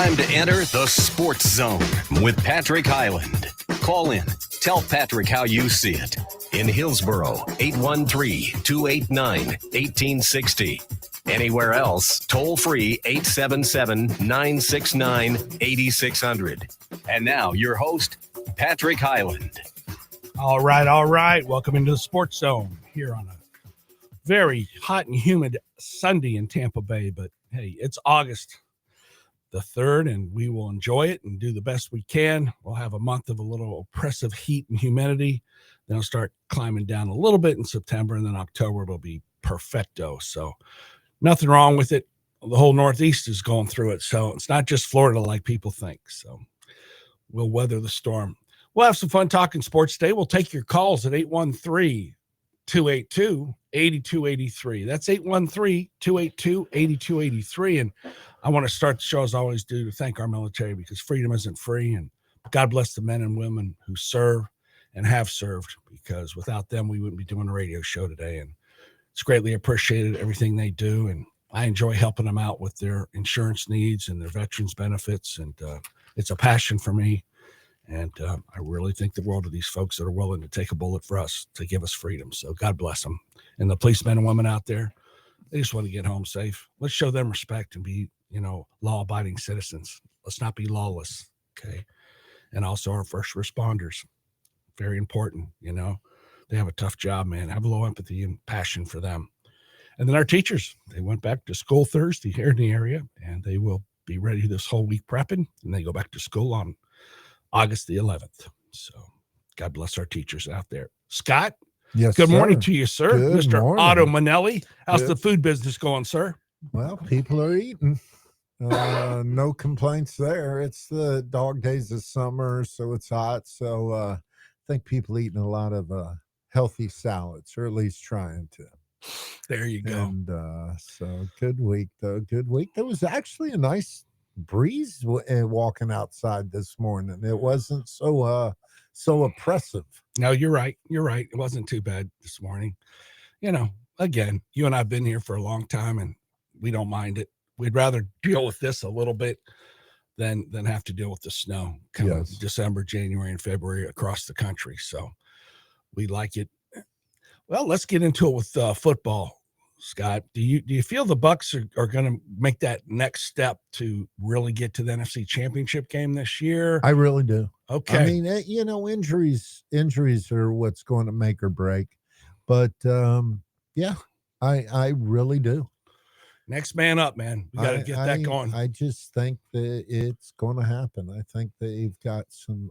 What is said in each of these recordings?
time to enter the Sports Zone with Patrick Highland. Call in. Tell Patrick how you see it. In Hillsboro, 813-289-1860. Anywhere else, toll free 877-969-8600. And now your host, Patrick Highland. All right. Welcome into the Sports Zone here on a very hot and humid Sunday in Tampa Bay. But hey, it's August the 3rd, and we will enjoy it and do the best we can. We'll have a month of a little oppressive heat and humidity. Then it'll start climbing down a little bit in September, and then October it'll be perfecto. So nothing wrong with it. The whole Northeast is going through it. So it's not just Florida like people think. So we'll weather the storm. We'll have some fun talking sports today. We'll take your calls at 813-282-8283. That's 813-282-8283. And I want to start the show, as I always do, to thank our military, because freedom isn't free. And God bless the men and women who serve and have served, because without them, we wouldn't be doing a radio show today. And it's greatly appreciated, everything they do. And I enjoy helping them out with their insurance needs and their veterans benefits. And it's a passion for me. And I really think the world of these folks that are willing to take a bullet for us to give us freedom. So God bless them. And the policemen and women out there, they just want to get home safe. Let's show them respect and be, law-abiding citizens. Let's not be lawless, okay? And also our first responders, very important, They have a tough job, man. Have a little empathy and passion for them. And then our teachers, they went back to school Thursday here in the area, and they will be ready this whole week prepping, and they go back to school on August the 11th. So God bless our teachers out there. Scott, yes, good morning to you, sir. Good Mr. morning. Otto Manelli. How's Good. the food business going, sir? Well, people are eating. No complaints there. It's the dog days of summer, so it's hot. So I think people eating a lot of healthy salads, or at least trying to. There you go. And so good week, though. Good week. There was actually a nice breeze walking outside this morning. It wasn't so oppressive. No, you're right. It wasn't too bad this morning. Again, you and I have been here for a long time, and we don't mind it. We'd rather deal with this a little bit than have to deal with the snow coming December, January, and February across the country. So we like it. Well, let's get into it with football. Scott, do you feel the Bucs are going to make that next step to really get to the NFC Championship game this year? I really do. Okay. I mean, injuries are what's going to make or break. But, I really do. Next man up, man. We got to get that going. I just think that it's going to happen. I think they've got some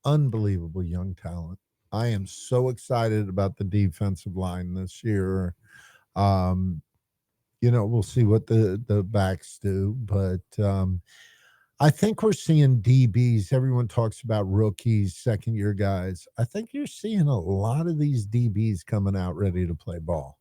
unbelievable young talent. I am so excited about the defensive line this year. We'll see what the backs do, but I think we're seeing DBs. Everyone talks about rookies, second-year guys. I think you're seeing a lot of these DBs coming out ready to play ball.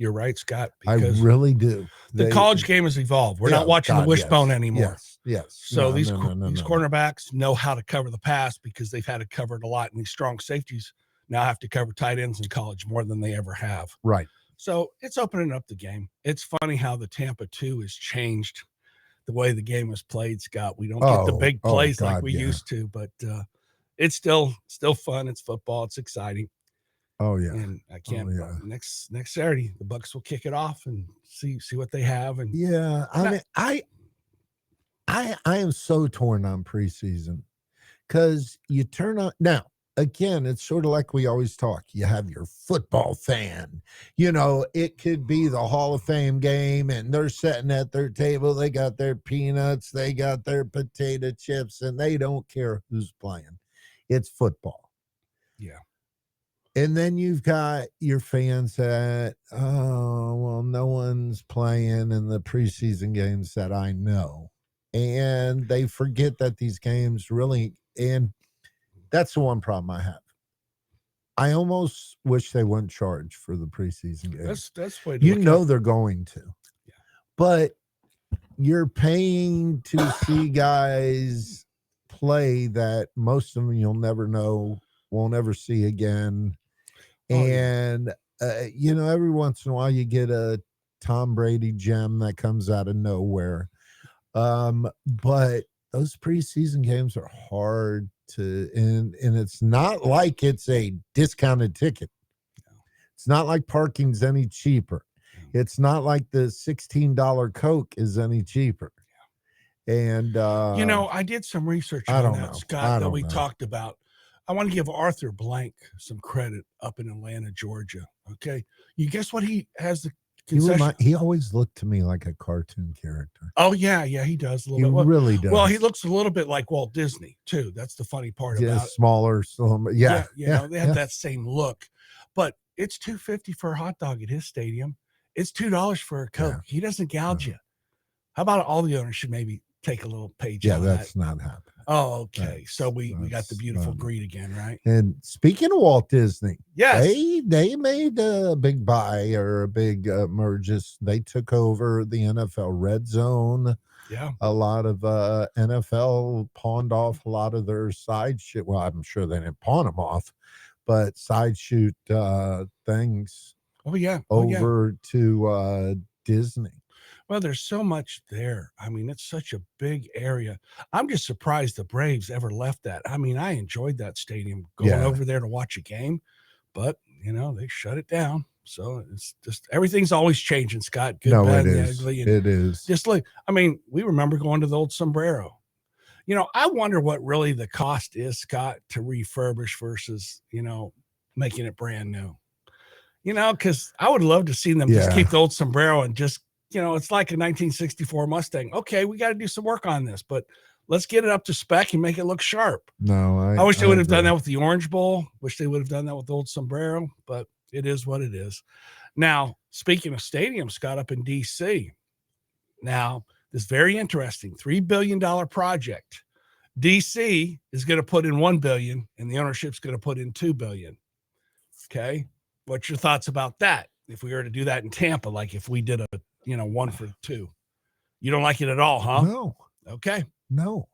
You're right, Scott. I really do. The college game has evolved. We're not watching the wishbone anymore. Yes. So these cornerbacks know how to cover the pass, because they've had to cover it a lot, and these strong safeties now have to cover tight ends in college more than they ever have. Right. So it's opening up the game. It's funny how the Tampa 2 has changed the way the game is played, Scott. We don't get the big plays like we used to, but it's still fun. It's football. It's exciting. Oh yeah. And I can't next Saturday the Bucs will kick it off and see what they have. And I am so torn on preseason, because you turn on now. Again, it's sort of like we always talk. You have your football fan. It could be the Hall of Fame game, and they're sitting at their table. They got their peanuts. They got their potato chips, and they don't care who's playing. It's football. Yeah. And then you've got your fans that, no one's playing in the preseason games that I know. And they forget that these games really, and that's the one problem I have. I almost wish they wouldn't charge for the preseason games. That's what they're going to. Yeah. But you're paying to see guys play that most of them you'll never know, won't ever see again. And every once in a while you get a Tom Brady gem that comes out of nowhere. But those preseason games are hard to, and it's not like it's a discounted ticket. It's not like parking's any cheaper. It's not like the $16 Coke is any cheaper. And I did some research I on don't that, know. Scott, that we talked about. I want to give Arthur Blank some credit up in Atlanta, Georgia. Okay. You guess what he has the concession? He always looked to me like a cartoon character. Oh, yeah. Yeah, he does a He little bit. really does. Well, he looks a little bit like Walt Disney, too. That's the funny part about it. Smaller. Yeah. They have that same look. But it's $2.50 for a hot dog at his stadium. It's $2 for a Coke. He doesn't gouge you. How about all the owners should maybe take a little page out of that? That's not happening. Oh, okay. So we got the beautiful greed again, right? And speaking of Walt Disney, yes, they made a big buy or a big merge. They took over the NFL Red Zone. Yeah, a lot of NFL pawned off a lot of their side shoot. Well, I'm sure they didn't pawn them off, but side shoot things. Over to Disney. Well, there's so much there. I mean, it's such a big area. I'm just surprised the Braves ever left that. I mean, I enjoyed that stadium going over there to watch a game, but they shut it down. So it's just everything's always changing, Scott. Good, bad, and ugly. And it is. Just like, I mean, we remember going to the old Sombrero. I wonder what really the cost is, Scott, to refurbish versus, making it brand new. Because I would love to see them just keep the old Sombrero and just, it's like a 1964 Mustang. Okay, we got to do some work on this, but let's get it up to spec and make it look sharp. No, I wish they would have done that with the Orange Bowl. Wish they would have done that with the old Sombrero, but it is what it is. Now, speaking of stadiums, Scott, up in D.C., now, this very interesting $3 billion project. D.C. is going to put in $1 billion, and the ownership's going to put in $2 billion. Okay, what's your thoughts about that? If we were to do that in Tampa, like if we did a 1 for 2, you don't like it at all, huh? No. Okay. No.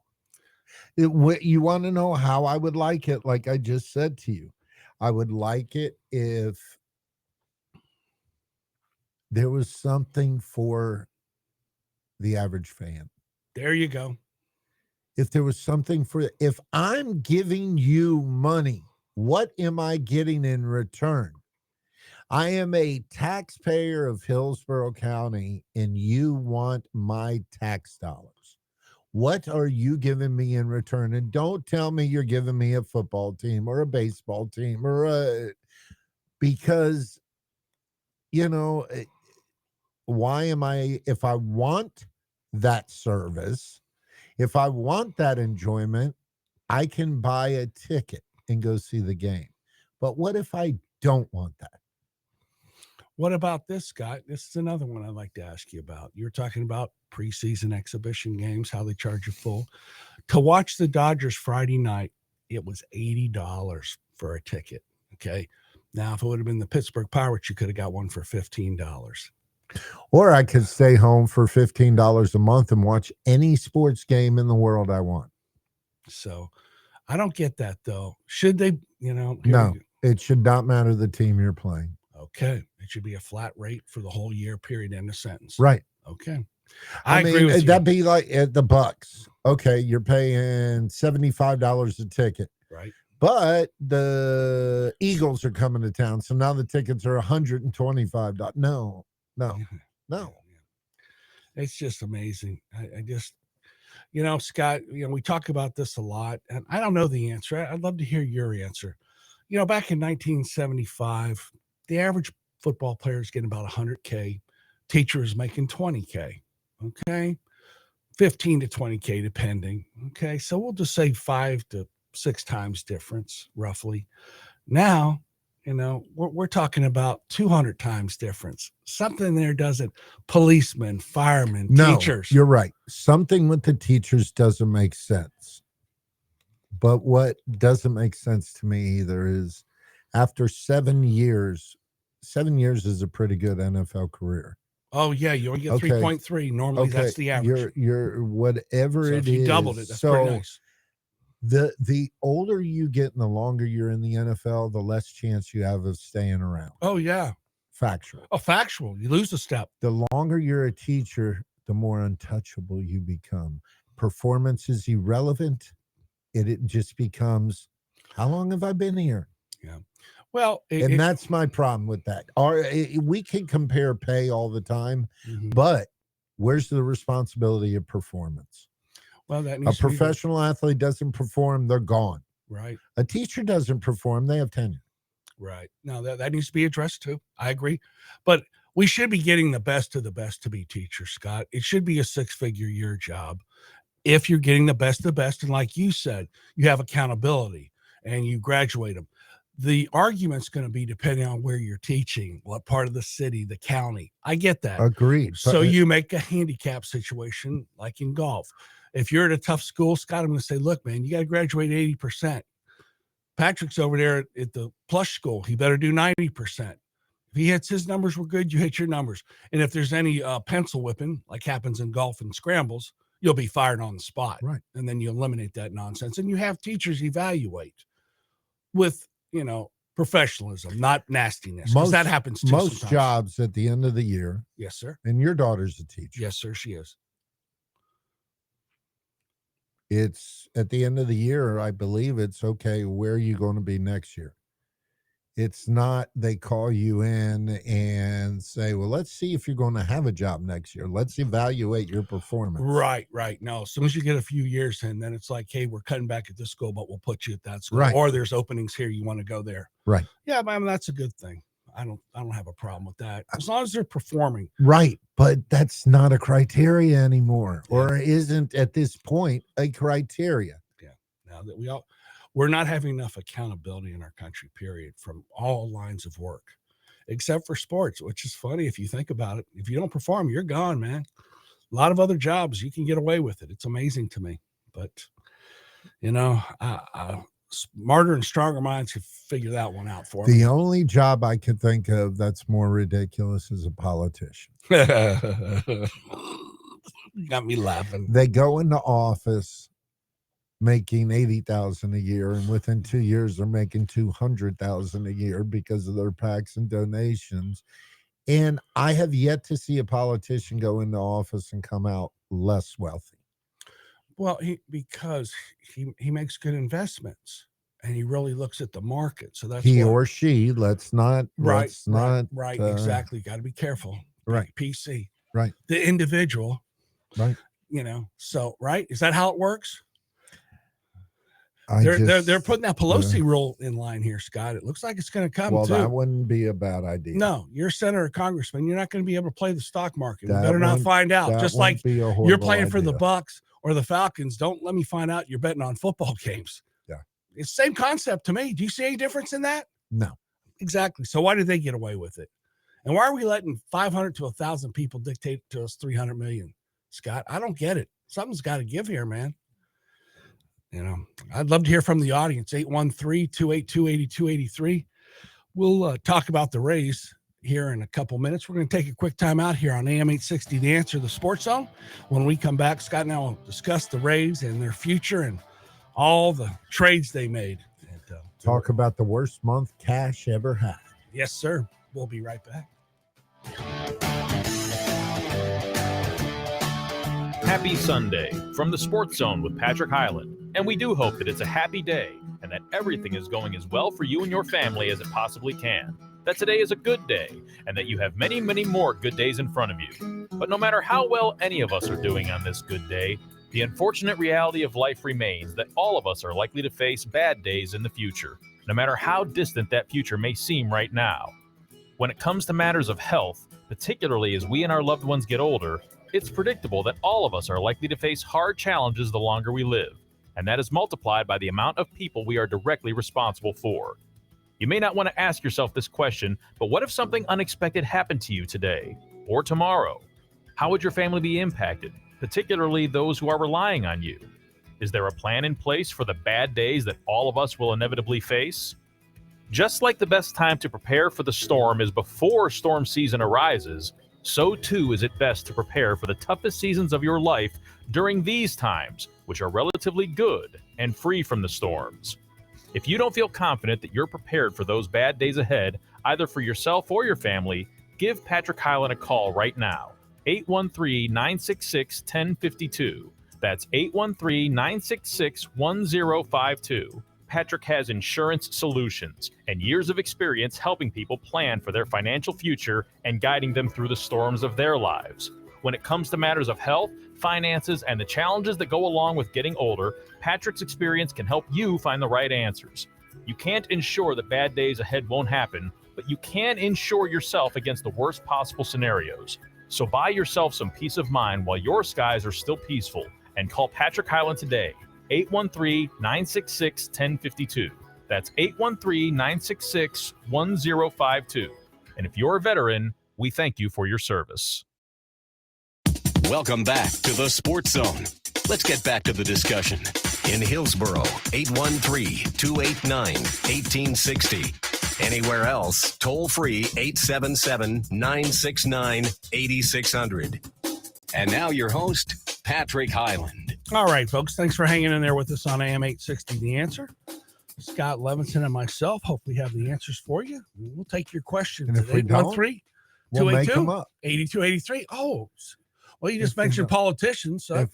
You want to know how I would like it? Like I just said to you, I would like it if there was something for the average fan. There you go. If there was something if I'm giving you money, what am I getting in return? I am a taxpayer of Hillsborough County, and you want my tax dollars. What are you giving me in return? And don't tell me you're giving me a football team or a baseball team because, why am I, if I want that service, if I want that enjoyment, I can buy a ticket and go see the game. But what if I don't want that? What about this, Scott? This is another one I'd like to ask you about. You're talking about preseason exhibition games, how they charge you full. To watch the Dodgers Friday night, it was $80 for a ticket. Okay. Now, if it would have been the Pittsburgh Pirates, you could have got one for $15. Or I could stay home for $15 a month and watch any sports game in the world I want. So I don't get that, though. Should they, No, it should not matter the team you're playing. Okay. It should be a flat rate for the whole year, period, end of sentence. Right. Okay. I agree mean, with you. That'd be like at the Bucks. Okay, you're paying $75 a ticket. Right. But the Eagles are coming to town, so now the tickets are $125. No. It's just amazing. I just, Scott, we talk about this a lot, and I don't know the answer. I'd love to hear your answer. Back in 1975, the average football player is getting about $100K. Teacher is making $20K. Okay. 15 to 20K, depending. Okay. So we'll just say 5 to 6 times difference, roughly. Now, we're talking about 200 times difference. Something there doesn't. Policemen, firemen, teachers. You're right. Something with the teachers doesn't make sense. But what doesn't make sense to me either is after 7 years is a pretty good NFL career. Oh, yeah. You only get 3.3. Normally, that's the average. You're whatever so it if you is. doubled it, that's pretty nice. The older you get and the longer you're in the NFL, the less chance you have of staying around. Oh, yeah. Factual. Oh, factual. You lose a step. The longer you're a teacher, the more untouchable you become. performance is irrelevant. It just becomes, how long have I been here? Yeah. Well, And that's my problem with that. We can compare pay all the time, but where's the responsibility of performance? Well, that A needs to be professional athlete doesn't perform, they're gone. right. A teacher doesn't perform, they have tenure. Right. No, that needs to be addressed too. I agree. But we should be getting the best of the best to be teachers, Scott. It should be a 6-figure year job if you're getting the best of the best. And like you said, you have accountability and you graduate them. The argument's going to be depending on where you're teaching, what part of the city, the county. I get that. Agreed. So you make a handicap situation like in golf. If you're at a tough school, Scott, I'm going to say, look, man, you got to graduate 80%. Patrick's over there at the plush school. He better do 90%. If he hits his numbers were good, you hit your numbers. And if there's any pencil whipping, like happens in golf and scrambles, you'll be fired on the spot. Right. And then you eliminate that nonsense. And you have teachers evaluate with, professionalism, not nastiness. Because that happens too Most sometimes. jobs at the end of the year. Yes, sir. And your daughter's a teacher. Yes, sir, she is. It's at the end of the year, I believe it's okay, where are you going to be next year? It's not they call you in and say, well, let's see if you're going to have a job next year. Let's evaluate your performance. Right. No, as soon as you get a few years in, then it's like, hey, we're cutting back at this school, but we'll put you at that school. Right. Or there's openings here, you want to go there. Right. Yeah, I mean, that's a good thing. I don't have a problem with that. As long as they're performing. Right. But that's not a criteria anymore, or isn't at this point a criteria. Yeah. Now that we're not having enough accountability in our country, period, from all lines of work, except for sports, which is funny if you think about it. If you don't perform, you're gone, man. A lot of other jobs, you can get away with it. It's amazing to me. But, smarter and stronger minds could figure that one out for me. The only job I could think of that's more ridiculous is a politician. You got me laughing. They go into office making $80,000 a year, and within 2 years they're making $200,000 a year because of their PACs and donations. And I have yet to see a politician go into office and come out less wealthy. Well, because he makes good investments and he really looks at the market. So that's or she. Let's not. Exactly. Got to be careful. Right. PC. Right. The individual. Right. So right. Is that how it works? They're putting that Pelosi rule in line here, Scott. It looks like it's going to come. Well, too. that wouldn't be a bad idea. No, you're a senator or congressman. You're not going to be able to play the stock market. You better not find out. Just like you're playing for the Bucks or the Falcons. Don't let me find out you're betting on football games. Yeah. It's the same concept to me. Do you see any difference in that? No. Exactly. So why did they get away with it? And why are we letting 500 to 1,000 people dictate to us 300 million? Scott, I don't get it. Something's got to give here, man. I'd love to hear from the audience, 813-282-8283. We'll talk about the Rays here in a couple minutes. We're going to take a quick time out here on AM 860 The Answer, the Sports Zone. When we come back, Scott and I will discuss the Rays and their future and all the trades they made. And, talk about the worst month Cash ever had. Yes, sir. We'll be right back. Happy Sunday from the Sports Zone with Patrick Highland. And we do hope that it's a happy day and that everything is going as well for you and your family as it possibly can. That today is a good day and that you have many, many more good days in front of you. But no matter how well any of us are doing on this good day, the unfortunate reality of life remains that all of us are likely to face bad days in the future, no matter how distant that future may seem right now. When it comes to matters of health, particularly as we and our loved ones get older, it's predictable that all of us are likely to face hard challenges the longer we live, and that is multiplied by the amount of people we are directly responsible for. You may not want to ask yourself this question, but what if something unexpected happened to you today or tomorrow? How would your family be impacted, particularly those who are relying on you? Is there a plan in place for the bad days that all of us will inevitably face? Just like the best time to prepare for the storm is before storm season arises, so too is it best to prepare for the toughest seasons of your life during these times, which are relatively good and free from the storms. If you don't feel confident that you're prepared for those bad days ahead, either for yourself or your family, give Patrick Highland a call right now, 813-966-1052. That's 813-966-1052. Patrick has insurance solutions and years of experience helping people plan for their financial future and guiding them through the storms of their lives. When it comes to matters of health, finances, and the challenges that go along with getting older, Patrick's experience can help you find the right answers. You can't ensure that bad days ahead won't happen, but you can insure yourself against the worst possible scenarios. So buy yourself some peace of mind while your skies are still peaceful and call Patrick Highland today, 813-966-1052. That's 813-966-1052. And if you're a veteran, we thank you for your service. Welcome back to the Sports Zone. Let's get back to the discussion. In Hillsboro, 813-289-1860. Anywhere else, toll free 877-969-8600. And now your host, Patrick Highland. All right, folks. Thanks for hanging in there with us on AM 860 The Answer. Scott Levinson and myself hopefully have the answers for you. We'll take your questions And if we don't, we'll make them up. 8283. Oh, well, you just mentioned politicians, so that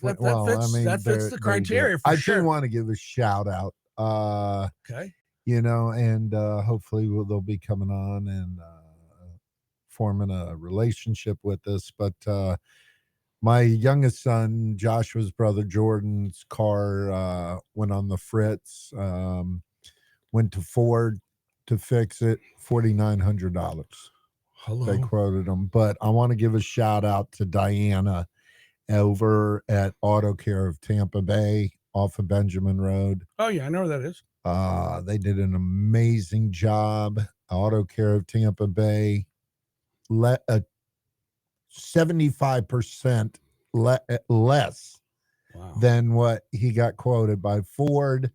fits the criteria for sure. I do want to give a shout out. Okay. And hopefully they'll be coming on and forming a relationship with us. But my youngest son, Joshua's brother Jordan's car went on the fritz. Went to Ford to fix it, $4,900. Hello. They quoted him. But I want to give a shout out to Diana over at Auto Care of Tampa Bay off of Benjamin Road. Oh, yeah, I know where that is. They did an amazing job. Auto Care of Tampa Bay, 75% less than what he got quoted by Ford.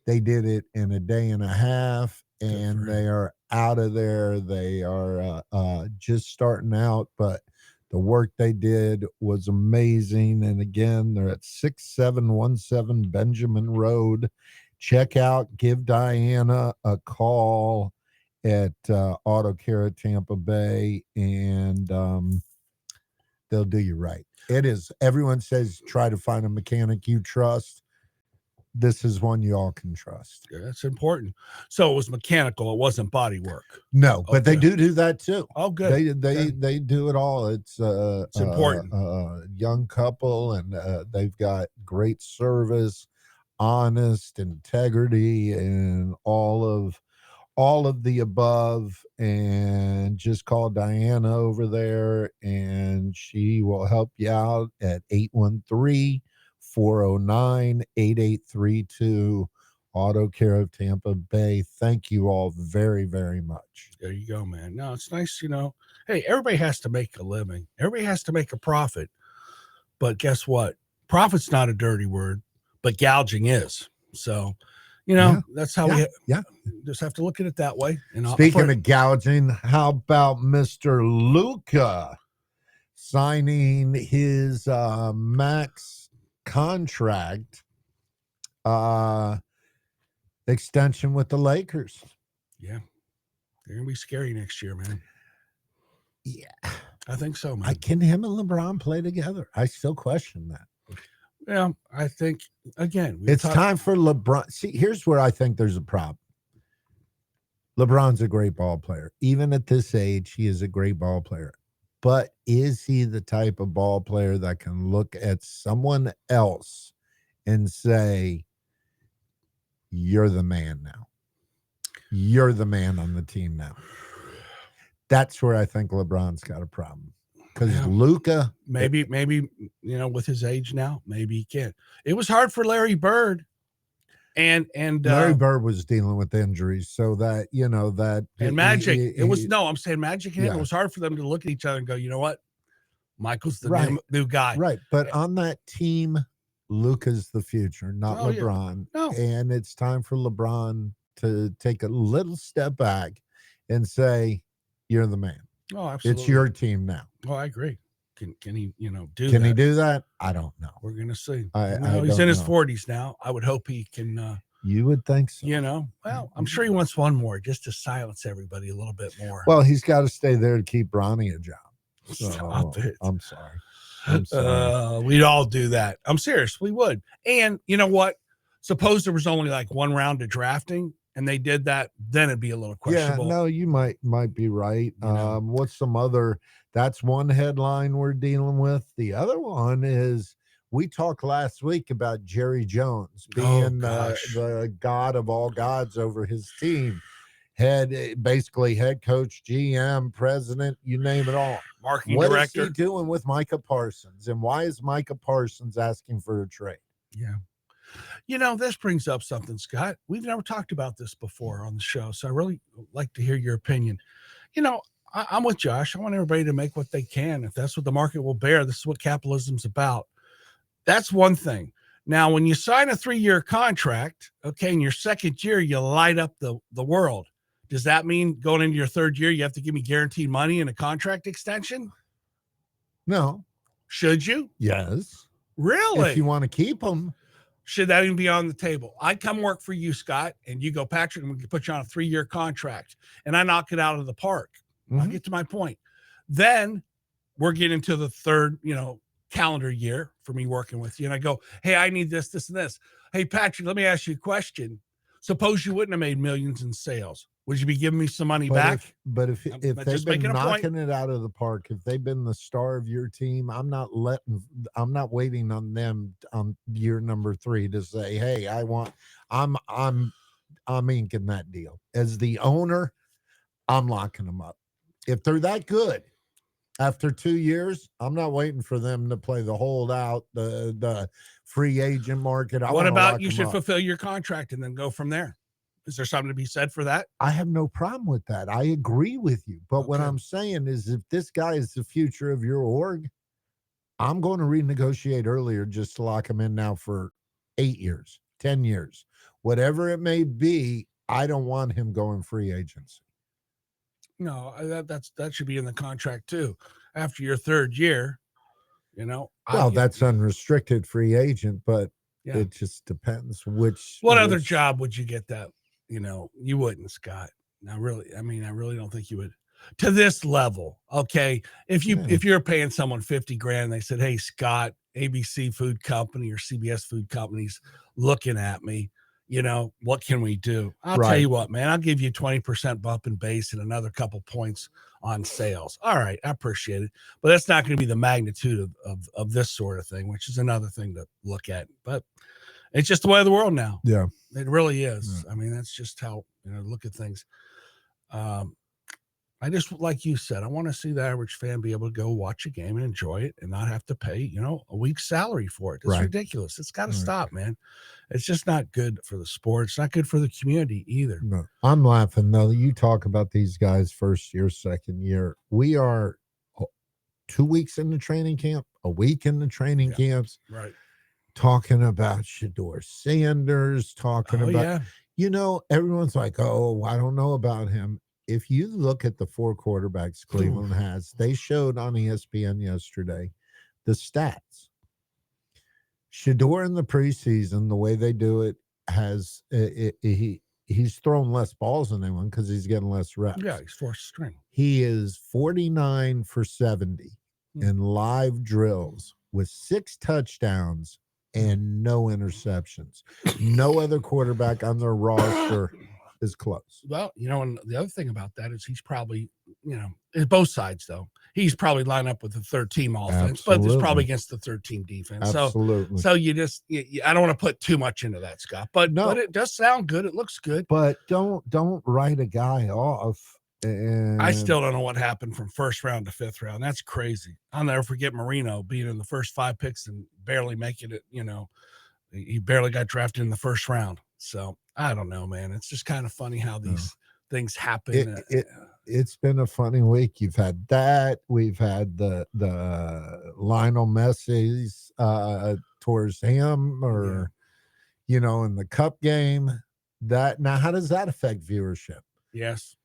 They did it in a day and a half, and they are out of there. They are just starting out, but the work they did was amazing. And again, they're at 6717 Benjamin Road. Check out, give Diana a call at Auto Care at Tampa Bay, and they'll do you right. It is. Everyone says try to find a mechanic you trust. This is one you all can trust. Yeah, that's important. So it was mechanical. It wasn't body work. No, but they do that too. Oh, good. They do it all. It's important. Young couple, and they've got great service, honest integrity, and all of the above. And just call Diana over there, and she will help you out at 813-409-8832, Auto Care of Tampa Bay. Thank you all very, very much. There you go, man. No, it's nice, Hey, everybody has to make a living. Everybody has to make a profit. But guess what? Profit's not a dirty word, but gouging is. So, that's how we just have to look at it that way. And speaking of gouging, how about Mr. Luka signing his max contract extension with the Lakers? Yeah, they're gonna be scary next year, man. Yeah, I think so, man. Can him and LeBron play together? I still question that. Yeah, I think again it's time for LeBron. See, here's where I think there's a problem. LeBron's a great ball player. Even at this age, he is a great ball player. But is he the type of ball player that can look at someone else and say, you're the man now? You're the man on the team now. That's where I think LeBron's got a problem. Because Luka, maybe, with his age now, maybe he can. It was hard for Larry Bird, and Larry Bird was dealing with injuries, so that and Magic. I'm saying Magic and him. It was hard for them to look at each other and go, you know what, Michael's the new guy, right? But on that team, Luka's the future, not LeBron. Yeah. No. And it's time for LeBron to take a little step back and say, "You're the man." Oh, absolutely. It's your team now. Oh, I agree. Can he, do Can that? he do that? I don't know. We're going to see. He's in his 40s now. I would hope he can. You would think so. Well, I'm sure he wants one more just to silence everybody a little bit more. Well, he's got to stay there to keep Bronny a job. So, Stop it. I'm sorry. I'm sorry. We'd all do that. I'm serious. We would. And you know what? Suppose there was only like one round of drafting and they did that, then it'd be a little questionable. Yeah, no, you might be right. You know. What's some other? That's one headline we're dealing with. The other one is we talked last week about Jerry Jones being the god of all gods over his team, basically head coach, GM, president, you name it all. Marketing What director. is he doing with Micah Parsons, and why is Micah Parsons asking for a trade? Yeah. You know, this brings up something, Scott. We've never talked about this before on the show, so I really like to hear your opinion. You know, I'm with Josh. I want everybody to make what they can. If that's what the market will bear, this is what capitalism's about. That's one thing. Now, when you sign a 3-year contract, okay, in your second year, you light up the world. Does that mean going into your third year, you have to give me guaranteed money and a contract extension? No. Should you? Yes. Really? If you want to keep them. Should that even be on the table? I come work for you, Scott, and you go, Patrick, and we can put you on a 3-year contract, and I knock it out of the park. I'll get to my point. Then we're getting to the third, calendar year for me working with you. And I go, hey, I need this, this, and this. Hey, Patrick, let me ask you a question. Suppose you wouldn't have made millions in sales. Would you be giving me some money back? If they've been knocking it out of the park, if they've been the star of your team, I'm not waiting on them on year number 3 to say, hey, I'm inking that deal. As the owner, I'm locking them up. If they're that good after 2 years, I'm not waiting for them to play the holdout, the free agent market. What about you should fulfill your contract and then go from there? Is there something to be said for that? I have no problem with that. I agree with you. But what I'm saying is if this guy is the future of your org, I'm going to renegotiate earlier just to lock him in now for 8 years, 10 years, whatever it may be. I don't want him going free agency. No, that should be in the contract too. After your third year, that's unrestricted free agent, but it just depends which. What other job would you get that? You wouldn't, Scott. Now, really, I really don't think you would to this level. Okay. If you're paying someone $50,000, they said, hey, Scott, ABC Food Company or CBS Food Company's looking at me, what can we do? I'll tell you what, man, I'll give you 20% bump in base and another couple points on sales. All right. I appreciate it. But that's not going to be the magnitude of this sort of thing, which is another thing to look at. But it's just the way of the world now. Yeah. It really is. Yeah. That's just how, look at things. I just, like you said, I want to see the average fan be able to go watch a game and enjoy it and not have to pay, a week's salary for it. It's ridiculous. It's got to stop, man. It's just not good for the sport. It's not good for the community either. No, I'm laughing though. You talk about these guys first year, second year. We are 2 weeks in the training camp, a week in the training camps. Right. Talking about Shedeur Sanders, everyone's like, oh, I don't know about him. If you look at the 4 quarterbacks Cleveland has, they showed on ESPN yesterday the stats. Shedeur in the preseason, the way they do it, he's thrown less balls than anyone because he's getting less reps. Yeah, he's fourth string. He is 49 for 70 in live drills with 6 touchdowns and no interceptions. No other quarterback on their roster is close. Well, and the other thing about that is he's probably, both sides though. He's probably lined up with the third team offense, but it's probably against the third team defense. Absolutely. So you just, I don't want to put too much into that, Scott, but it does sound good. It looks good. But don't write a guy off. And I still don't know what happened from first round to fifth round. That's crazy. I'll never forget Marino being in the first 5 picks and barely making it. He barely got drafted in the first round. So I don't know, man. It's just kind of funny how these things happen. It's been a funny week. You've had that. We've had the Lionel Messi's towards him, or in the Cup game. That now, how does that affect viewership? Yes.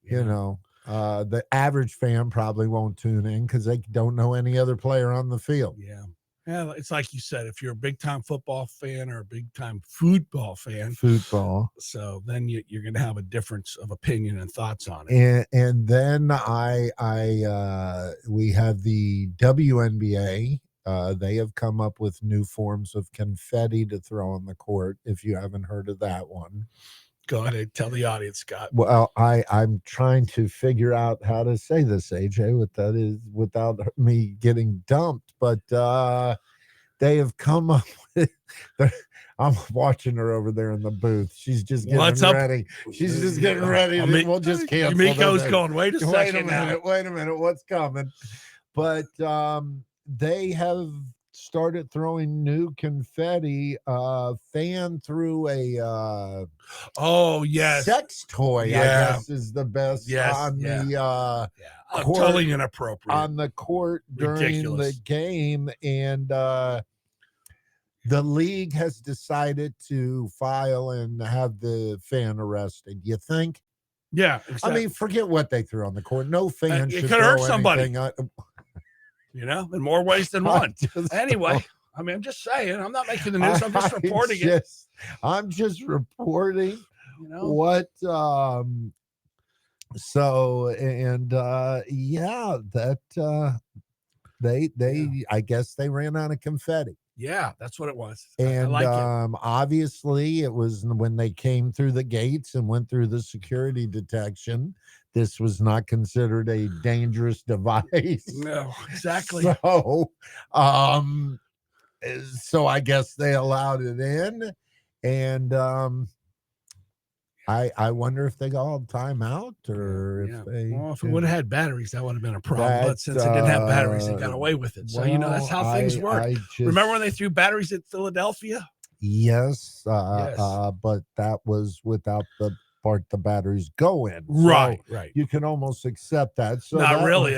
The average fan probably won't tune in because they don't know any other player on the field. Yeah. Yeah, it's like you said, if you're a big-time football fan or a big-time football fan. So then you're going to have a difference of opinion and thoughts on it. And then we have the WNBA They have come up with new forms of confetti to throw on the court. If you haven't heard of that one, Go ahead, tell the audience, Scott. well, I'm trying to figure out how to say this, AJ, without me getting dumped. But they have come up with. I'm watching her over there in the booth. She's just getting ready. She's just getting ready. We'll just cancel. Miko's going. Wait a second. Wait a minute. What's coming? But they have started throwing new confetti. Fan threw a sex toy. I guess is the best on the court, totally inappropriate on the court during the game, and the league has decided to file and have the fan arrested. You think? Yeah, exactly. I mean, forget what they threw on the court. No fan should could hurt somebody. In more ways than one. Anyway, I mean, I'm just saying. I'm not making the news. I'm just reporting it. I'm just reporting what. So and that they I guess they ran out of confetti. Yeah, that's what it was. And I like it. Obviously, it was when they came through the gates and went through the security detection. This was not considered a dangerous device. No, exactly. So I guess they allowed it in, and I wonder if they got timeout or if they. Well, if it would have had batteries, that would have been a problem. But since it didn't have batteries, they got away with it. So that's how things work. Remember when they threw batteries at Philadelphia? Yes. But that was without the part the batteries go in. Right. You can almost accept that. So not really.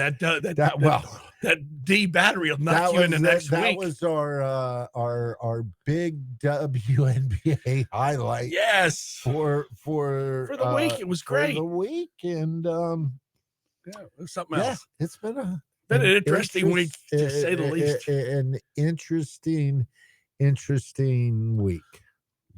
That D battery will knock you in the next week. That was our big WNBA highlight. Yes. For the week, it was great. For the week, and it was something else. It's been an interesting week, to say the least. An interesting week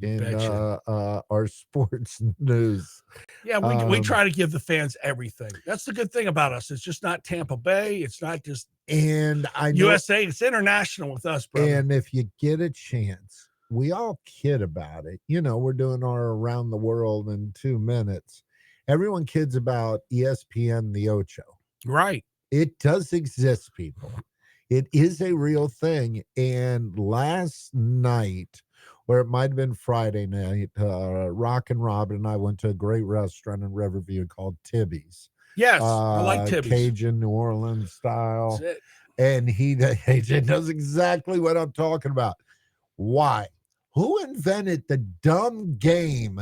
in our sports news. Yeah, we try to give the fans everything. That's the good thing about us. It's just not Tampa Bay. It's not just USA. It's international with us, brother. And if you get a chance, we all kid about it. We're doing our around the world in 2 minutes. Everyone kids about ESPN the Ocho. Right. It does exist, people. It is a real thing. And last night, or it might have been Friday night, Rock and Robin and I went to a great restaurant in Riverview called Tibby's. Yes, I like Tibby's. Cajun, New Orleans style. And AJ knows exactly what I'm talking about. Why? Who invented the dumb game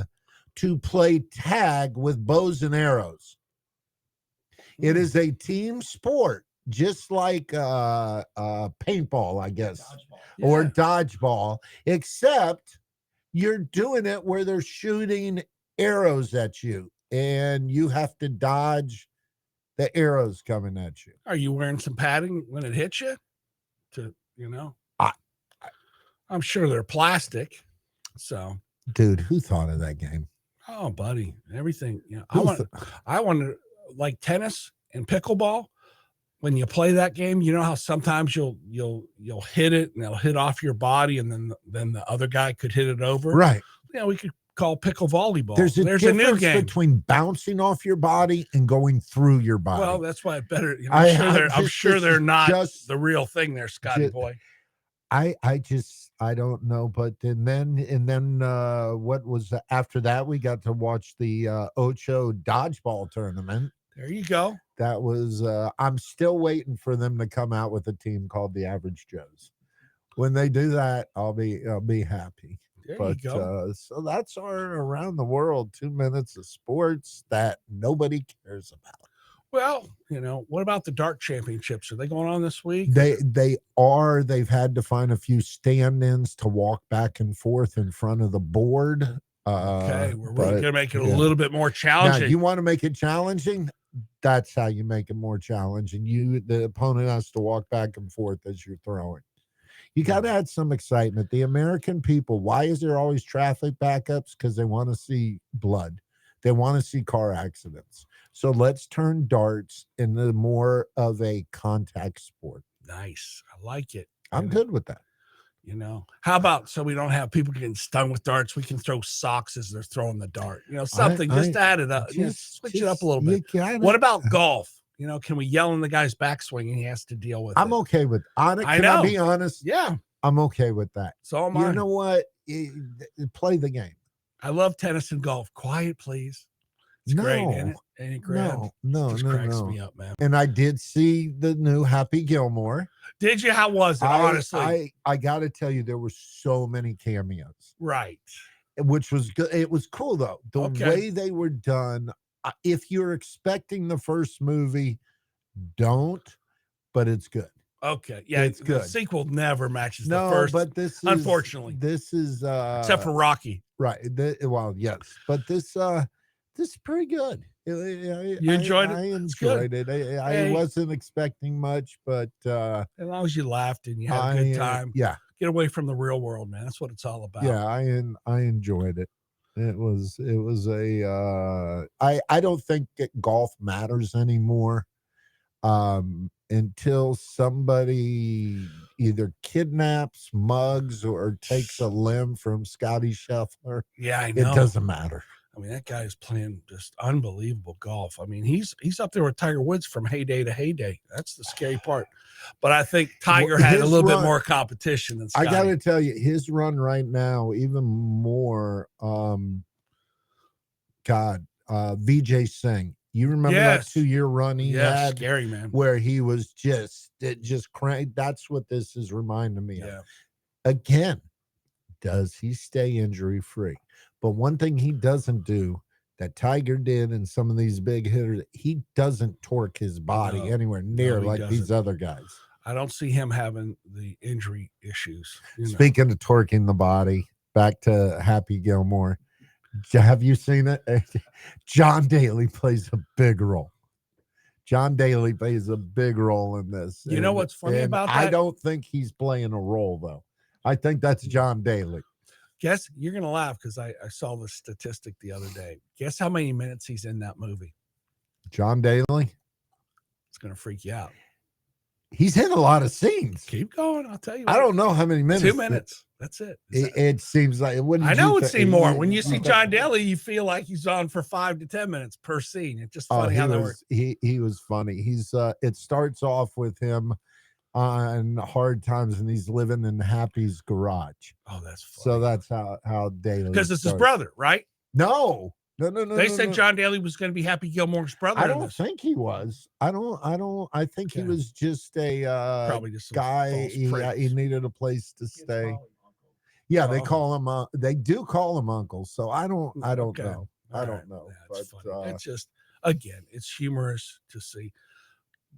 to play tag with bows and arrows? It is a team sport, just like paintball, I guess. Or dodgeball, except you're doing it where they're shooting arrows at you and you have to dodge the arrows coming at you. Are you wearing some padding when it hits you? I'm sure they're plastic. So, dude, who thought of that game? Oh, buddy, everything. I want like tennis and pickleball. When you play that game, you know how sometimes you'll hit it and it'll hit off your body, and then the other guy could hit it over. Right. We could call pickle volleyball. There's a new game between bouncing off your body and going through your body. Well, that's why it better. I'm sure they're not the real thing there, Scotty boy. I don't know, but and then what was after that? We got to watch the Ocho dodgeball tournament. There you go. That was I'm still waiting for them to come out with a team called the Average Joes. When they do that, I'll be happy. There you go. So that's our around the world 2 minutes of sports that nobody cares about. Well, what about the dart championships? Are they going on this week? They are. They've had to find a few stand-ins to walk back and forth in front of the board. Okay, we're going to make it a little bit more challenging. Now, you want to make it challenging? That's how you make it more challenging. The opponent has to walk back and forth as you're throwing. You got to add some excitement. The American people, why is there always traffic backups? Because they want to see blood. They want to see car accidents. So let's turn darts into more of a contact sport. Nice. I like it. I'm good with that. You know, how about so we don't have people getting stung with darts? We can throw socks as they're throwing the dart. You know, something just to add it up, switch it up a little bit. What about golf? You know, can we yell in the guy's backswing and he has to deal with it? I'm okay with it. Can I be honest? Yeah, I'm okay with that. So am I. You know what? Play the game. I love tennis and golf. Quiet, please. It's great, isn't it? Ain't it great? No, just cracks me up, man. And I did see the new Happy Gilmore. Did you? How was it? Honestly, I got to tell you, there were so many cameos. Right. Which was good. It was cool though. The way they were done. If you're expecting the first movie, don't. But it's good. Okay. Yeah, it's good. The sequel never matches the first. But this is unfortunately. This is except for Rocky. Right. Well, yes. But this is pretty good. You enjoyed it? I enjoyed it. I wasn't expecting much, but as long as you laughed and you had a good time. Yeah. Get away from the real world, man. That's what it's all about. Yeah, I enjoyed it. It was a I don't think golf matters anymore. Until somebody either kidnaps, mugs, or takes a limb from Scotty Scheffler. Yeah, I know. It doesn't matter. I mean, that guy is playing just unbelievable golf. I mean, he's up there with Tiger Woods from heyday to heyday. That's the scary part. But I think Tiger had a little bit more competition than Scotty. I got to tell you, his run right now, even more, Vijay Singh. You remember that 2-year run he had? Scary, man. Where he was just cranked. That's what this is reminding me of. Again, does he stay injury free? But one thing he doesn't do that Tiger did and some of these big hitters, he doesn't torque his body anywhere near like these other guys. I don't see him having the injury issues. Speaking of torquing the body, back to Happy Gilmore. Have you seen it? John Daly plays a big role. John Daly plays a big role in this. You know what's funny about that? I don't think he's playing a role, though. I think that's John Daly. Guess you're going to laugh because I saw the statistic the other day. Guess how many minutes he's in that movie? John Daly? It's going to freak you out. He's in a lot of scenes. Keep going. I'll tell you. I don't know how many minutes. 2 minutes. That's it. It seems like it wouldn't. I know it seemed more. When you see John Daly, you feel like he's on for 5 to 10 minutes per scene. It's just funny how that works. He was funny. He's it starts off with him on hard times and he's living in Happy's garage. Oh, that's funny. So that's how Daly. Because it's his brother, right? No. They said John Daly was going to be Happy Gilmore's brother. I don't think he was. I think he was just a probably just guy. He needed a place to stay. Yeah, they call him. They do call him uncle. So I don't know. I don't know. But it's just again, it's humorous to see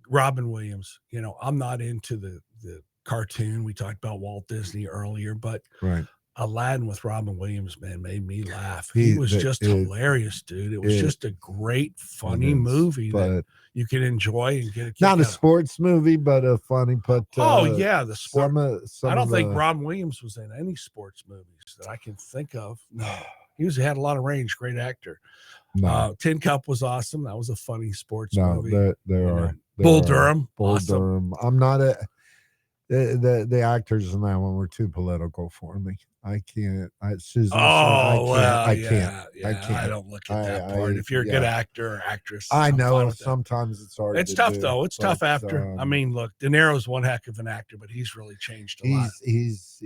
Robin Williams. You know, I'm not into the cartoon. We talked about Walt Disney earlier, but Aladdin with Robin Williams, man, made me laugh. He was just hilarious, dude. It was just a great, funny movie that you can enjoy and get a kick not a sports movie, but a funny. But the sport. Some I don't think Robin Williams was in any sports movies that I can think of. No, he had a lot of range. Great actor. No. Tin Cup was awesome. That was a funny sports movie. Bull Durham. Bull awesome. Durham. I'm not the actors in that one were too political for me. I can't. Susan. I can't. I don't look at that part. If you're a good actor or actress, I know sometimes it's hard. It's tough though. It's tough after. I mean, look, De Niro's one heck of an actor, but he's really changed a lot. He's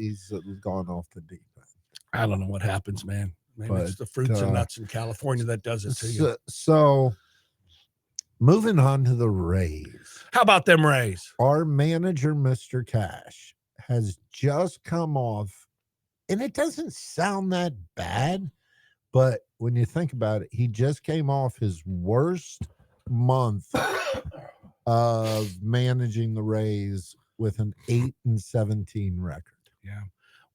gone off the deep end. I don't know what happens, man. Maybe it's the fruits and nuts in California that does it to you. So, moving on to the Rays. How about them Rays? Our manager, Mr. Cash, has just come off, and it doesn't sound that bad, but when you think about it, he just came off his worst month of managing the Rays with an 8-17 record. Yeah.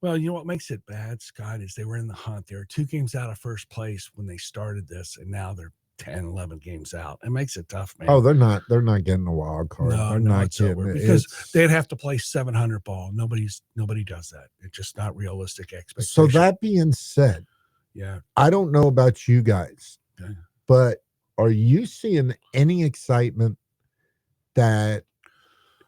Well, you know what makes it bad, Scott, is they were in the hunt. They were 2 games out of first place when they started this, and now they're 10, 11 games out. It makes it tough, man. Oh, they're not getting a wild card. No, they're not getting it. Because they'd have to play 700 ball. Nobody does that. It's just not realistic expectation. So that being said, I don't know about you guys, but are you seeing any excitement that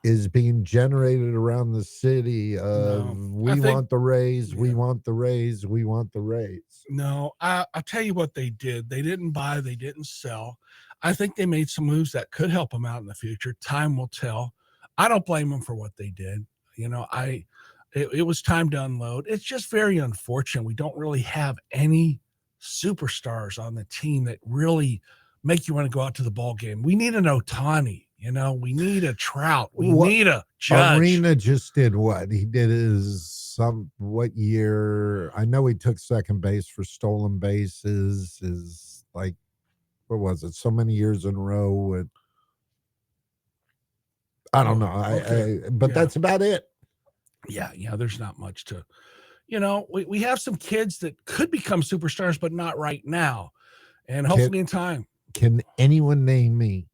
is being generated around the city of No, we want the Rays, we want the Rays, we want the Rays. No, I'll tell you what they did. They didn't buy, they didn't sell. I think they made some moves that could help them out in the future. Time will tell. I don't blame them for what they did. It was time to unload. It's just very unfortunate. We don't really have any superstars on the team that really make you want to go out to the ball game. We need an Ohtani, we need a Trout. We need a Judge. Arena just did what? He did what year? I know he took second base for stolen bases. Is like, what was it? So many years in a row. I don't know. Okay. But that's about it. Yeah. There's not much to, we have some kids that could become superstars, but not right now. And hopefully in time. Can anyone name me?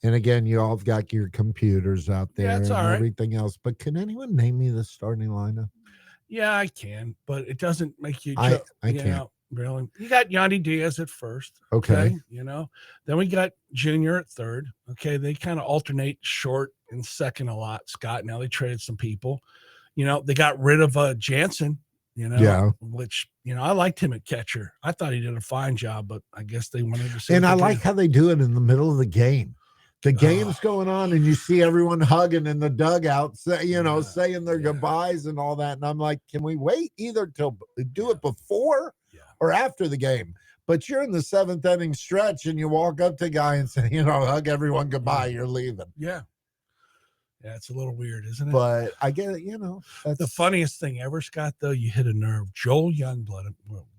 And again, you all have got your computers out there and everything else, but can anyone name me the starting lineup? Yeah, I can, but it doesn't make you. I can't. Really. You got Yandy Diaz at first. Okay. Then we got Junior at third. Okay. They kind of alternate short and second a lot, Scott. Now they traded some people. They got rid of Jansen, which, I liked him at catcher. I thought he did a fine job, but I guess they wanted to see. And I like how they do it in the middle of the game. The game's going on, and you see everyone hugging in the dugout, saying their goodbyes and all that. And I'm like, can we wait either to do it before or after the game? But you're in the seventh inning stretch, and you walk up to a guy and say, hug everyone goodbye. You're leaving. Yeah. Yeah, it's a little weird, isn't it? But I get it, That's the funniest thing ever, Scott, though. You hit a nerve. Joel Youngblood,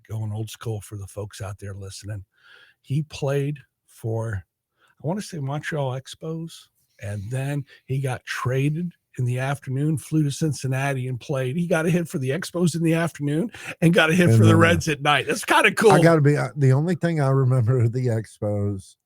going old school for the folks out there listening, he played for, I want to say, Montreal Expos, and then he got traded in the afternoon, flew to Cincinnati and played. He got a hit for the Expos in the afternoon and got a hit for the Reds at night. That's kind of cool. I got to be the only thing I remember of the Expos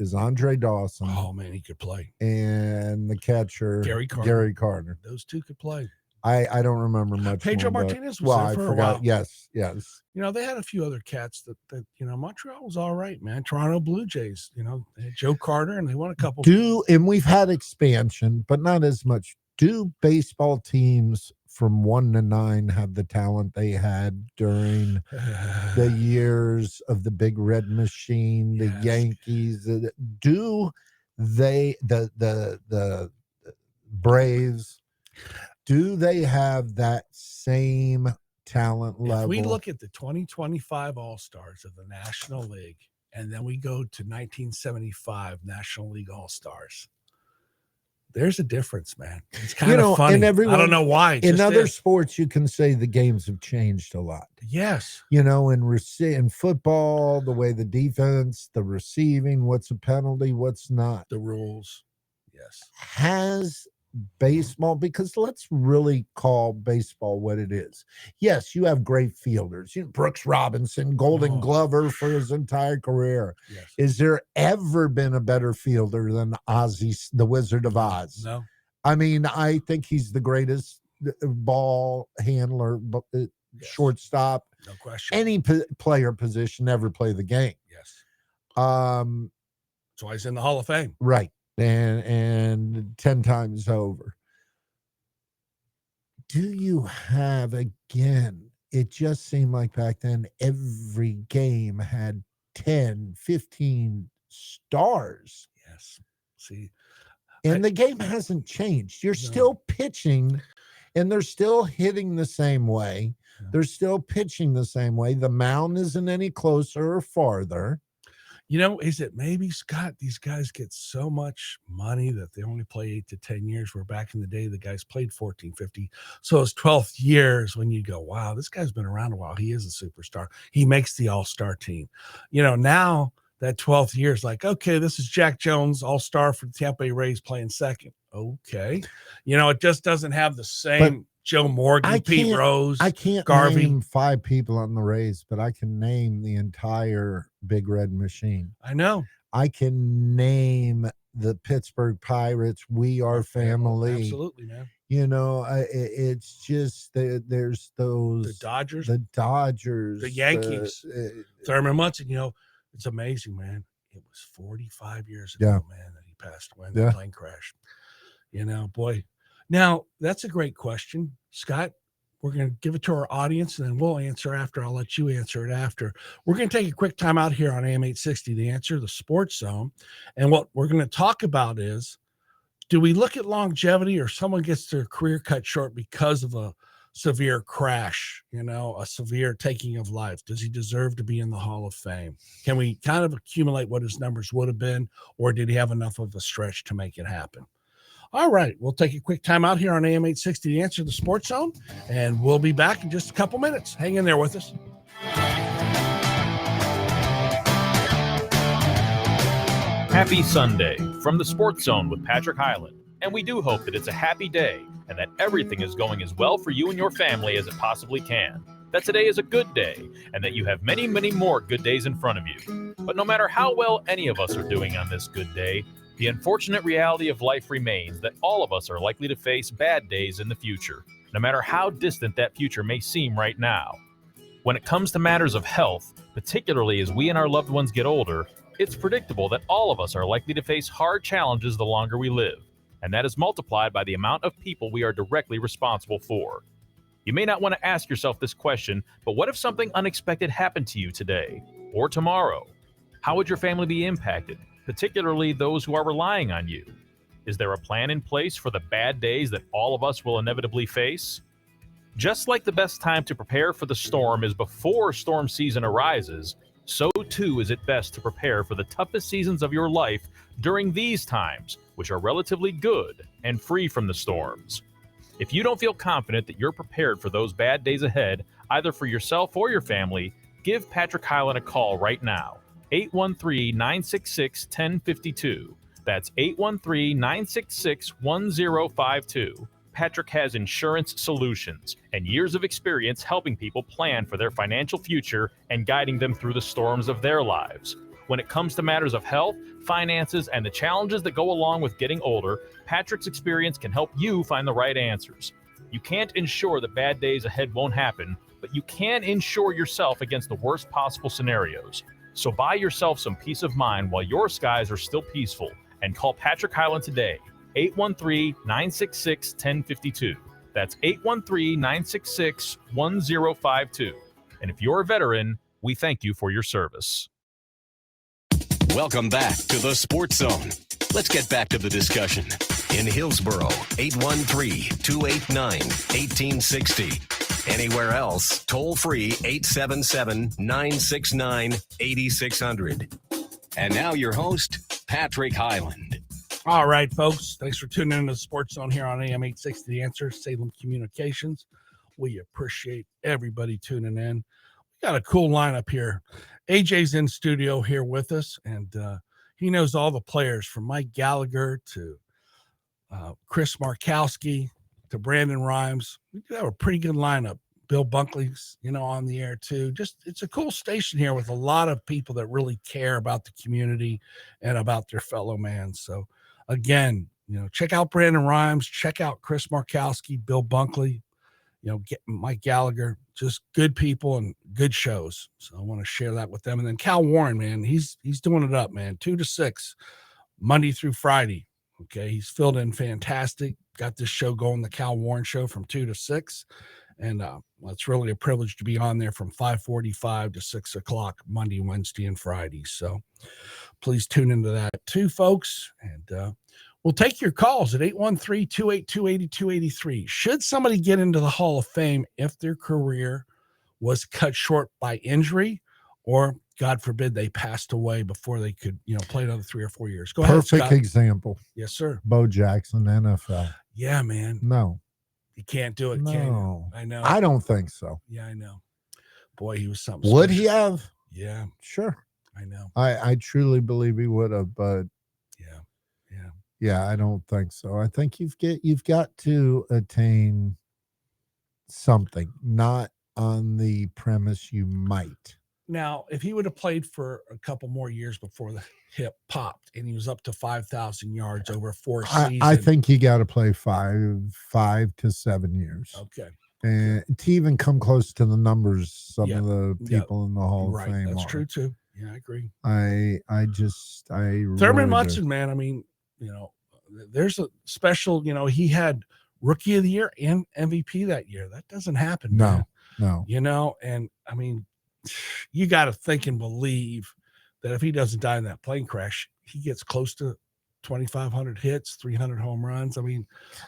is Andre Dawson. Oh, man, he could play. And the catcher, Gary Carter. Those two could play. I don't remember much. Pedro Martinez was there for a while. Yes. They had a few other cats that Montreal was all right, man. Toronto Blue Jays, they had Joe Carter, and they won a couple. And we've had expansion, but not as much. Do baseball teams from 1 to 9 have the talent they had during the years of the Big Red Machine, the Yankees? Do they, the Braves, do they have that same talent level? If we look at the 2025 All-Stars of the National League, and then we go to 1975 National League All-Stars, there's a difference, man. It's kind of funny. I don't know why. In other sports, you can say the games have changed a lot. Yes. In football, the way the defense, the receiving, what's a penalty, what's not. The rules. Yes. Has baseball, because let's really call baseball what it is. Yes, you have great fielders. Brooks Robinson, Golden Glover for his entire career. Yes. Is there ever been a better fielder than Ozzy, the Wizard of Oz? No. I mean, I think he's the greatest ball handler, shortstop. No question. Any player position ever play the game. Yes. So he's in the Hall of Fame. Right. And 10 times over. Do you have, again, it just seemed like back then every game had 10, 15 stars. Yes. See, and the game hasn't changed. You're still pitching, and they're still hitting the same way. Yeah. They're still pitching the same way. The mound isn't any closer or farther. Is it maybe, Scott, these guys get so much money that they only play 8 to 10 years, where back in the day, the guys played 14, 50. So it's 12 years when you go, wow, this guy's been around a while. He is a superstar. He makes the all-star team. Now that 12th year is like, okay, this is Jack Jones, all-star for the Tampa Bay Rays, playing second. Okay. It just doesn't have the same Joe Morgan, Pete Rose, I can't Garvey. Name 5 people on the Rays, but I can name the entire Big Red Machine. I know. I can name the Pittsburgh Pirates. We are family. Absolutely, man. It's just there's those the Dodgers, the Yankees, Thurman Munson. It's amazing, man. It was 45 years ago, man, that he passed away in the plane crash. Boy. Now, that's a great question, Scott. We're going to give it to our audience, and then we'll answer after. I'll let you answer it after. We're going to take a quick time out here on AM 860, The Answer, the Sports Zone. And what we're going to talk about is, do we look at longevity, or someone gets their career cut short because of a severe crash, a severe taking of life? Does he deserve to be in the Hall of Fame? Can we kind of accumulate what his numbers would have been, or did he have enough of a stretch to make it happen? All right, we'll take a quick time out here on AM 860, The Answer, the Sports Zone, and we'll be back in just a couple minutes. Hang in there with us. Happy Sunday from the Sports Zone with Patrick Highland. And we do hope that it's a happy day and that everything is going as well for you and your family as it possibly can. That today is a good day and that you have many, many more good days in front of you. But no matter how well any of us are doing on this good day, the unfortunate reality of life remains that all of us are likely to face bad days in the future, no matter how distant that future may seem right now. When it comes to matters of health, particularly as we and our loved ones get older, it's predictable that all of us are likely to face hard challenges the longer we live, and that is multiplied by the amount of people we are directly responsible for. You may not want to ask yourself this question, but what if something unexpected happened to you today or tomorrow? How would your family be impacted, particularly those who are relying on you? Is there a plan in place for the bad days that all of us will inevitably face? Just like the best time to prepare for the storm is before storm season arises, so too is it best to prepare for the toughest seasons of your life during these times, which are relatively good and free from the storms. If you don't feel confident that you're prepared for those bad days ahead, either for yourself or your family, give Patrick Highland a call right now. 813-966-1052. That's 813-966-1052. Patrick has insurance solutions and years of experience helping people plan for their financial future and guiding them through the storms of their lives. When it comes to matters of health, finances, and the challenges that go along with getting older, Patrick's experience can help you find the right answers. You can't ensure that bad days ahead won't happen, but you can insure yourself against the worst possible scenarios. So buy yourself some peace of mind while your skies are still peaceful and call Patrick Highland today, 813-966-1052. That's 813-966-1052. And if you're a veteran, we thank you for your service. Welcome back to the Sports Zone. Let's get back to the discussion. In Hillsboro, 813-289-1860. Anywhere else, toll free 877-969-8600. And now your host, Patrick Highland. All right, folks. Thanks for tuning in to the Sports Zone here on AM 860, The Answer, Salem Communications. We appreciate everybody tuning in. We got a cool lineup here. AJ's in studio here with us, and he knows all the players from Mike Gallagher to Chris Markowski to Brandon Rhymes. We do have a pretty good lineup. Bill Bunkley's, on the air too. Just, it's a cool station here with a lot of people that really care about the community and about their fellow man. So again, check out Brandon Rhymes, check out Chris Markowski, Bill Bunkley, get Mike Gallagher, just good people and good shows. So I want to share that with them. And then Cal Warren, man, he's doing it up, man. 2 to 6, Monday through Friday. Okay. He's filled in fantastic. Got this show going, the Cal Warren Show, from 2 to 6. And it's really a privilege to be on there from 5:45 to 6 o'clock, Monday, Wednesday, and Friday. So please tune into that too, folks. And we'll take your calls at 813-282-8283. Should somebody get into the Hall of Fame if their career was cut short by injury, or God forbid they passed away before they could, play another 3 or 4 years? Go ahead, Perfect Scott. Example. Yes, sir. Bo Jackson, NFL. Yeah, man. No. You can't do it, can you? I know. I don't think so. Yeah, I know. Boy, he was something Would special. he have? Yeah. Sure. I know. I truly believe he would have, but yeah, I don't think so. I think you've got to attain something, not on the premise you might. Now, if he would have played for a couple more years before the hip popped and he was up to 5,000 yards over 4 seasons. I think you got to play 5 to 7 years. Okay. And to even come close to the numbers, some of the people in the Hall of Fame. That's true too. Yeah, I agree. I Thurman really Munson, man. I mean, there's a special, he had Rookie of the Year and MVP that year. That doesn't happen, man. No. And I mean, you got to think and believe that if he doesn't die in that plane crash, he gets close to 2,500 hits, 300 home runs. I mean,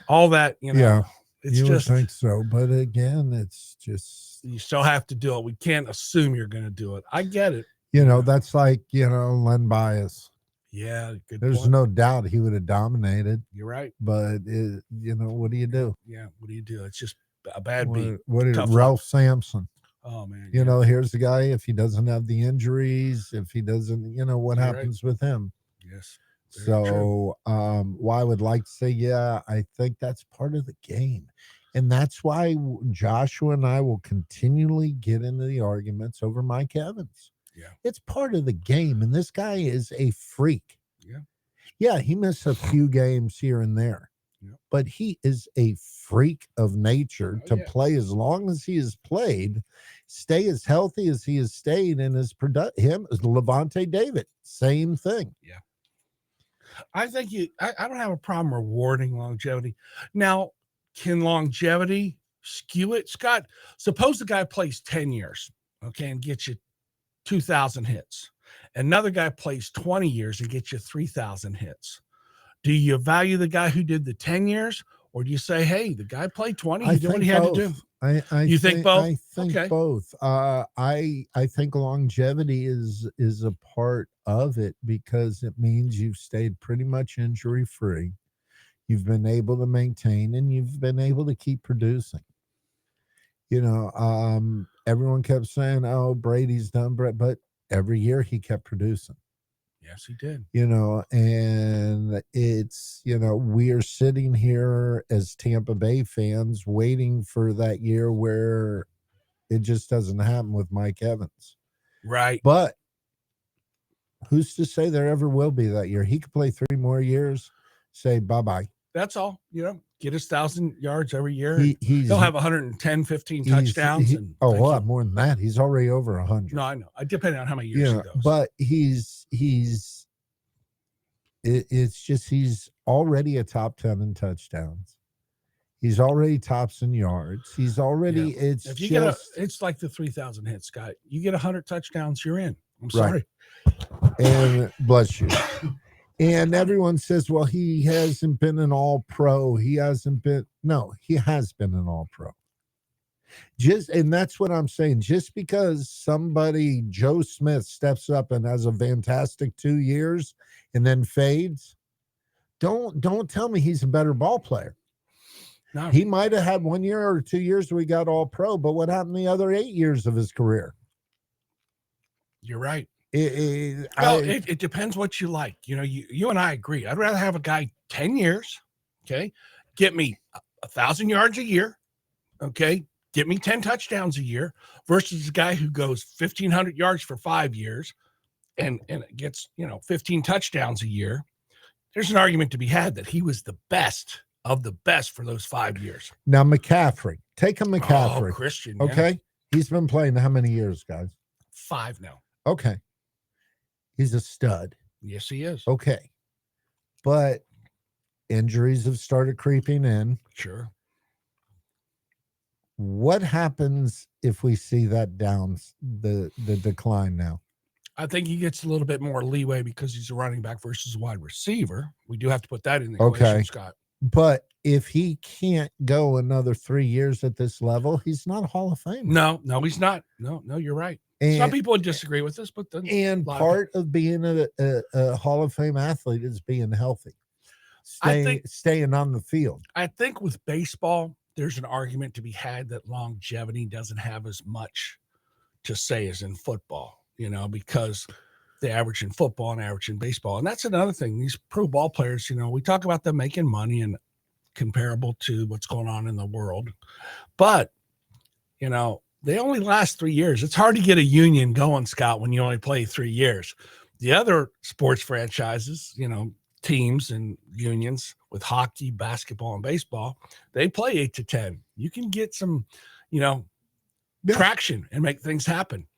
all that, Yeah, it's you just would think so. But again, it's just, you still have to do it. We can't assume you're going to do it. I get it. that's like, Len Bias. Yeah, good There's point. no doubt he would have dominated. You're right. But, what do you do? Yeah, what do you do? It's just a bad beat. What did Tough Ralph luck. Sampson? Oh, man. Here's the guy, if he doesn't have the injuries, if he doesn't, what You're happens with him? Yes. So, I would like to say, yeah, I think that's part of the game. And that's why Joshua and I will continually get into the arguments over Mike Evans. Yeah. It's part of the game. And this guy is a freak. Yeah. Yeah, he missed a few games here and there. Yeah. But he is a freak of nature to play as long as he has played, stay as healthy as he has stayed, and him as Levante David. Same thing. Yeah. I think I don't have a problem rewarding longevity. Now, can longevity skew it, Scott? Suppose the guy plays 10 years, okay, and gets you 2,000 hits. Another guy plays 20 years and gets you 3,000 hits. Do you value the guy who did the 10 years, or do you say, hey, the guy played 20, he did what he had to do? You think both? I think Okay. both. I think longevity is a part of it because it means you've stayed pretty much injury free. You've been able to maintain and you've been able to keep producing. Everyone kept saying, "Oh, Brady's done," but every year he kept producing. Yes, he did. And it's, we are sitting here as Tampa Bay fans waiting for that year where it just doesn't happen with Mike Evans. Right. But who's to say there ever will be that year? He could play 3 more years, say bye-bye. That's all, get his 1,000 yards every year. He'll have 110, 15 touchdowns. A lot more than that. He's already over 100. No, I know. Depending on how many years he goes. But it's just he's already a top 10 in touchdowns. He's already tops in yards. He's already if you it's like the 3,000 hits, Scott. You get 100 touchdowns, you're in. I'm sorry. And bless you. And everyone says, well, he hasn't been an all-pro. He has been an all-pro. And that's what I'm saying. Just because somebody, Joe Smith, steps up and has a fantastic 2 years and then fades, don't tell me he's a better ball player. No. He might have had 1 year or 2 years where he got all-pro, but what happened the other 8 years of his career? You're right. It depends what you like. You and I agree. I'd rather have a guy 10 years, okay, get me 1,000 yards a year, okay, get me 10 touchdowns a year, versus a guy who goes 1,500 yards for 5 years and gets 15 touchdowns a year. There's an argument to be had that he was the best of the best for those 5 years. Now McCaffrey, take a McCaffrey, Christian, okay, he's been playing how many years, guys? 5 now. Okay. He's a stud. Yes, he is. Okay. But injuries have started creeping in. Sure. What happens if we see that the decline now? I think he gets a little bit more leeway because he's a running back versus a wide receiver. We do have to put that in the equation, Scott. But if he can't go another 3 years at this level, he's not a Hall of Famer. No, he's not. No, you're right. And some people would disagree with this, but part of being a Hall of Fame athlete is being healthy, staying on the field. I think with baseball, there's an argument to be had that longevity doesn't have as much to say as in football, because the average in football and average in baseball. And that's another thing. These pro ball players, we talk about them making money and comparable to what's going on in the world. But, they only last 3 years. It's hard to get a union going, Scott, when you only play 3 years. The other sports franchises, teams and unions with hockey, basketball, and baseball, they play 8 to 10. You can get some, traction and make things happen.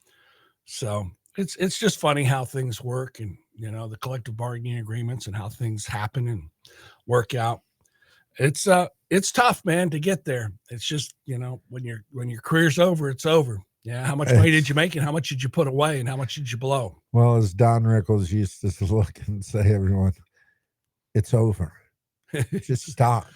So it's just funny how things work and, the collective bargaining agreements and how things happen. And workout. It's tough, man, to get there. It's just, when your career's over, it's over. Yeah. How much money did you make and how much did you put away and how much did you blow? Well, as Don Rickles used to look and say, everyone, it's over. Just stop.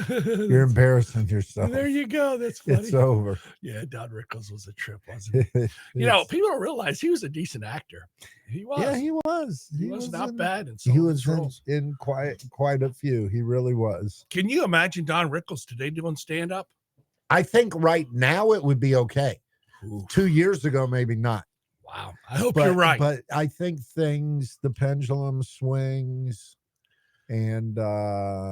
You're embarrassing yourself. There you go. That's funny. It's over. Yeah, Don Rickles was a trip, wasn't he? People don't realize he was a decent actor. He was. Yeah, he was. He was not bad in he was roles. in quite a few. He really was. Can you imagine Don Rickles today doing stand-up? I think right now it would be okay. Ooh. 2 years ago, maybe not. Wow. I hope you're right. But I think the pendulum swings. And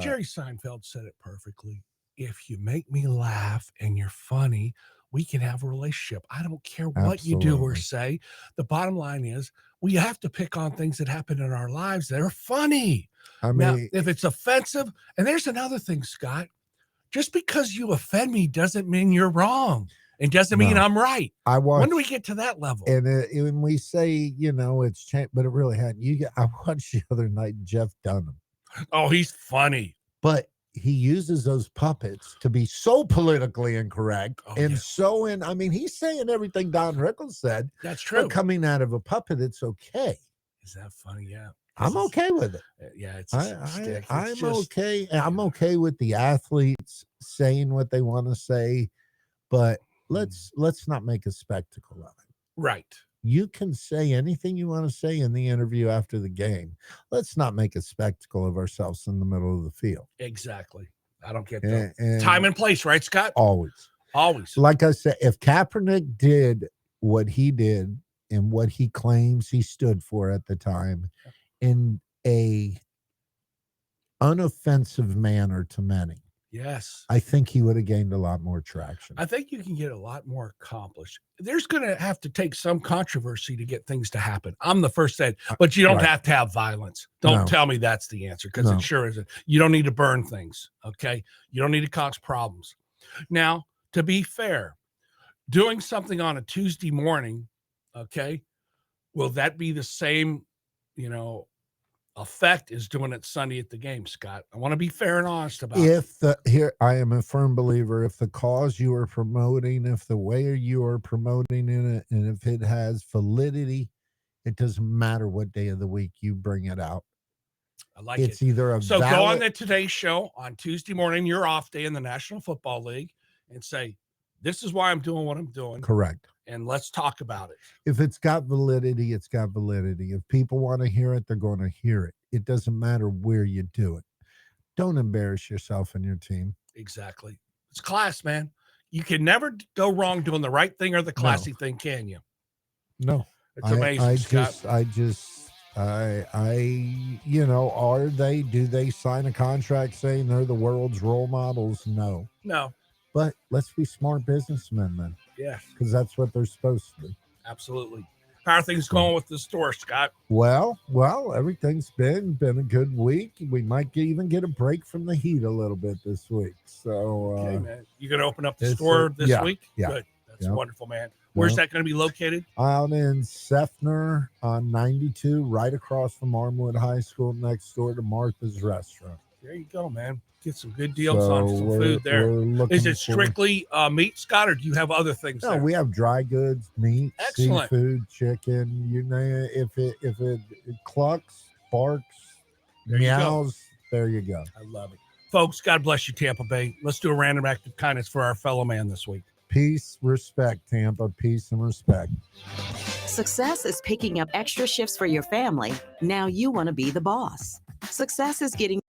Jerry Seinfeld said it perfectly. If you make me laugh and you're funny, we can have a relationship. I don't care what you do or say. The bottom line is we have to pick on things that happen in our lives that are funny. I mean, now, if it's offensive, and there's another thing, Scott, just because you offend me doesn't mean you're wrong. It doesn't mean I'm right. When do we get to that level? And when we say, it's changed, but it really hadn't. I watched the other night Jeff Dunham. Oh, he's funny. But he uses those puppets to be so politically incorrect. He's saying everything Don Rickles said. That's true. But coming out of a puppet, it's okay. Is that funny? Yeah. I'm okay with it. Yeah, I'm okay. I'm okay with the athletes saying what they want to say, but let's not make a spectacle of it. Right. You can say anything you want to say in the interview after the game. Let's not make a spectacle of ourselves in the middle of the field. Exactly. I don't get that. Time and place, right, Scott? Always. Like I said, if Kaepernick did what he did and what he claims he stood for at the time in a unoffensive manner to many, yes, I think he would have gained a lot more traction. I think you can get a lot more accomplished. There's going to have to take some controversy to get things to happen. I'm the first to say, but you don't have to have violence. Don't tell me that's the answer, because it sure isn't. You don't need to burn things, okay? You don't need to cause problems. Now, to be fair, doing something on a Tuesday morning, okay, will that be the same, effect is doing it Sunday at the game, Scott? I want to be fair and honest about it. I am a firm believer, if the cause you are promoting, if the way you are promoting in it, and if it has validity, it doesn't matter what day of the week you bring it out. I like it's either a go on the Today Show on Tuesday morning, your off day in the National Football League, and say, this is why I'm doing what I'm doing. Correct. And let's talk about it. If it's got validity, it's got validity. If people want to hear it, they're going to hear it. It doesn't matter where you do it. Don't embarrass yourself and your team. Exactly. It's class, man. You can never go wrong doing the right thing or the classy thing, can you? No. It's amazing, Scott. Do they sign a contract saying they're the world's role models? No. But let's be smart businessmen then. Yeah. Because that's what they're supposed to be. Absolutely. How are things going with the store, Scott? Well, everything's been a good week. We might even get a break from the heat a little bit this week. So, okay, man. You going to open up the store this week? Yeah. Good. That's wonderful, man. Where's that going to be located? Out in Seffner on 92, right across from Armwood High School, next door to Martha's Restaurant. There you go, man. Get some good deals on some food there. Is it strictly meat, Scott, or do you have other things there? No, we have dry goods, meat, excellent, seafood, chicken. You know, if it clucks, barks, meows, there you go. I love it. Folks, God bless you, Tampa Bay. Let's do a random act of kindness for our fellow man this week. Peace, respect, Tampa. Peace and respect. Success is picking up extra shifts for your family. Now you want to be the boss. Success is getting